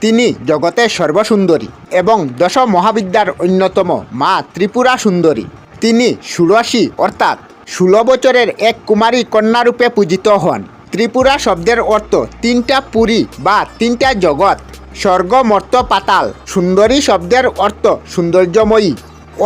তিনি জগতের সর্বসুন্দরী এবং দশ মহাবিদ্যার অন্যতম মা ত্রিপুরা সুন্দরী। তিনি ষোড়শী অর্থাৎ 16 বছরের এক কুমারী কন্যারূপে পূজিত হন। ত্রিপুরা শব্দের অর্থ তিনটা পুরী বা তিনটা জগৎ, স্বর্গ মর্ত্য পাতাল। সুন্দরী শব্দের অর্থ সৌন্দর্যময়ী,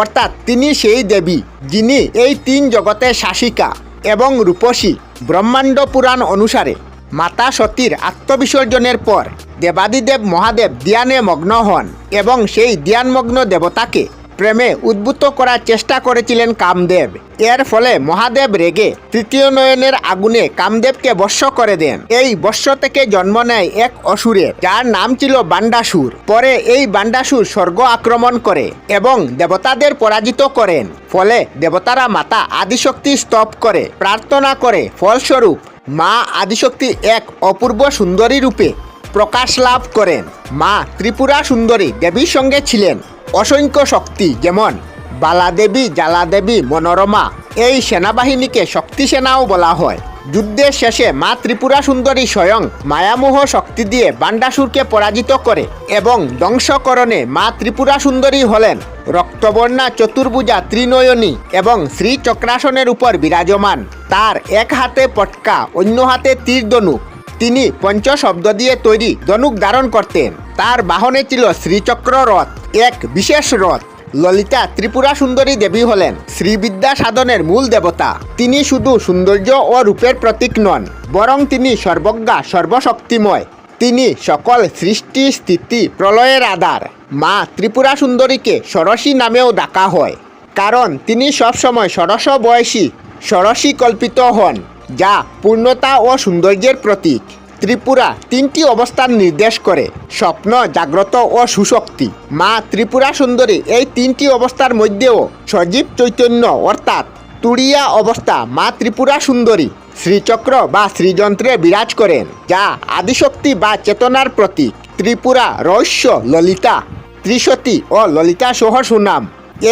অর্থাৎ তিনি সেই দেবী যিনি এই তিন জগতের শাসিকা এবং রূপসী। ব্রহ্মাণ্ড পুরাণ অনুসারে মাতা সতীর আত্মবিসর্জনের পর দেবাদিদেব মহাদেব ধ্যানে মগ্ন হন এবং সেই ধ্যানমগ্ন দেবতাকে প্রেমে উদ্বুদ্ধ করার চেষ্টা করেছিলেন কামদেব। এর ফলে মহাদেব রেগে তৃতীয় নয়নের আগুনে কামদেবকে বশ্য করে দেন। এই বশ্য থেকে জন্ম নেয় এক অসুরের, যার নাম ছিল বান্ডাসুর। পরে এই বান্ডাসুর স্বর্গ আক্রমণ করে এবং দেবতাদের পরাজিত করেন। ফলে দেবতারা মাতা আদিশক্তি স্তব করে প্রার্থনা করে। ফলস্বরূপ মা আদিশক্তি এক অপূর্ব সুন্দরী রূপে প্রকাশ লাভ করেন। মা ত্রিপুরা সুন্দরী দেবীর সঙ্গে ছিলেন অসংখ্য শক্তি, যেমন বালাদেবী, জালাদেবী, মনোরমা। এই সেনাবাহিনীকে শক্তি সেনাও বলা হয়। যুদ্ধের শেষে মা ত্রিপুরা সুন্দরী স্বয়ং মায়ামোহ শক্তি দিয়ে বান্ডাসুরকে পরাজিত করে এবং ধ্বংসকরণে মা ত্রিপুরা সুন্দরী হলেন রক্তবর্ণা, চতুর্ভুজা, ত্রিনয়নী এবং শ্রীচক্রাসনের উপর বিরাজমান। তার এক হাতে পটকা, অন্য হাতে তীর ধনুক। তিনি পঞ্চশব্দ দিয়ে তৈরি ধনুক ধারণ করতেন। তার বাহনে ছিল শ্রীচক্র রথ, এক বিশেষ রথ। ললিতা ত্রিপুরা সুন্দরী দেবী হলেন শ্রীবিদ্যা সাধনের মূল দেবতা। তিনি শুধু সৌন্দর্য ও রূপের প্রতীক নন, বরং তিনি সর্বজ্ঞা, সর্বশক্তিময়। তিনি সকল সৃষ্টি, স্থিতি, প্রলয়ের আধার। মা ত্রিপুরা সুন্দরীকে ষোড়শী নামেও ডাকা হয়, কারণ তিনি সবসময় ষোড়শ বয়সী, ষোড়শী কল্পিত হন, যা পূর্ণতা ও সৌন্দর্যের প্রতীক। ত্রিপুরা তিনটি অবস্থান নির্দেশ করে: স্বপ্ন, জাগ্রত ও সুশক্তি। মা ত্রিপুরা সুন্দরী এই তিনটি অবস্থার মধ্যেও সজীব চৈতন্য অর্থাৎ তুরিয়া অবস্থা মা ত্রিপুরা সুন্দরী শ্রীচক্র বা শ্রীযন্ত্রে বিরাজ করেন, যা আদিশক্তি বা চেতনার প্রতীক। ত্রিপুরা, রহস্য, ললিতা, ত্রিশতী ও ললিতা সহ সুনাম।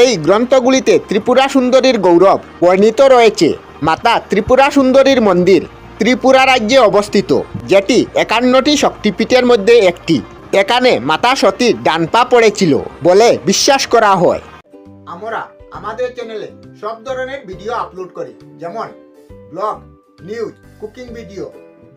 এই গ্রন্থগুলিতে ত্রিপুরা সুন্দরীর গৌরব বর্ণিত রয়েছে। মাতা ত্রিপুরা সুন্দরীর মন্দির ত্রিপুরা রাজ্যে অবস্থিত, যেটি 51টি শক্তিপীঠের মধ্যে একটি। এখানে মাতা সতীর ডান পা পড়েছিল বলে বিশ্বাস করা হয়। আমরা আমাদের চ্যানেলে সব ধরনের ভিডিও আপলোড করি, যেমন ব্লগ, নিউজ, কুকিং ভিডিও,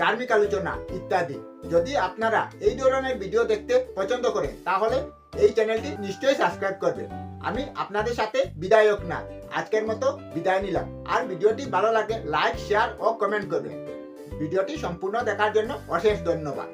ধার্মিক আলোচনা ইত্যাদি। যদি আপনারা এই ধরনের ভিডিও দেখতে পছন্দ করেন তাহলে এই চ্যানেলটি নিশ্চয়ই সাবস্ক্রাইব করবেন। আমি আপনাদের সাথে বিদায়ক না, আজকের মতো বিদায় নিলাম। আর ভিডিওটি ভালো লাগে লাইক, শেয়ার ও কমেন্ট করবেন। ভিডিওটি সম্পূর্ণ দেখার জন্য অশেষ ধন্যবাদ।